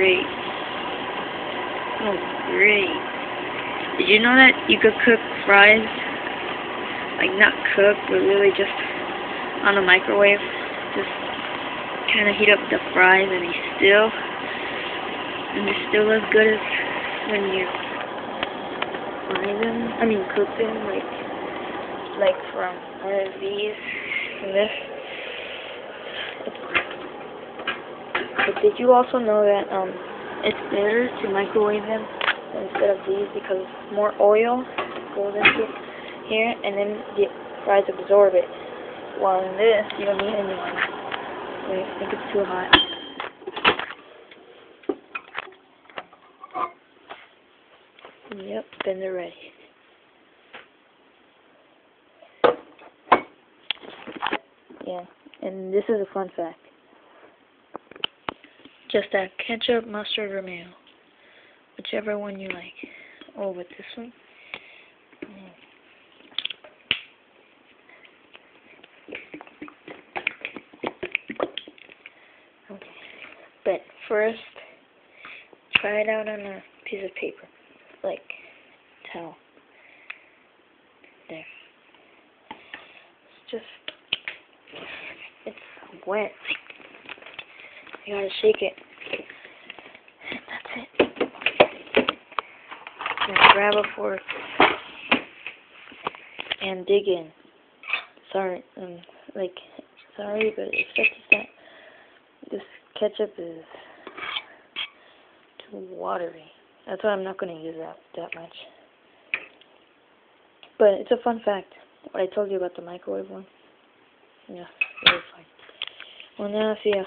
great. Smells great. Did you know that you could cook fries? Like not cook, but really just on the microwave. Just kind of heat up the fries and they still as good as when you fry them. I mean cook them like from one of these and this. But did you also know that it's better to microwave them instead of these because more oil goes into here and then the fries absorb it. While in this, you don't need any oil. Wait, I think it's too hot. Yep, then they're ready. Yeah, and this is a fun fact. Just add ketchup, mustard, or mayo. Whichever one you like. Oh, with this one? Okay. But first, try it out on a piece of paper. Like, towel. There. It's wet. You gotta shake it. That's it. Now grab a fork and dig in. Sorry, sorry, but it's just that this ketchup is too watery. That's why I'm not gonna use that much. But it's a fun fact. What I told you about the microwave one. Yeah, very fun. Well, now see ya.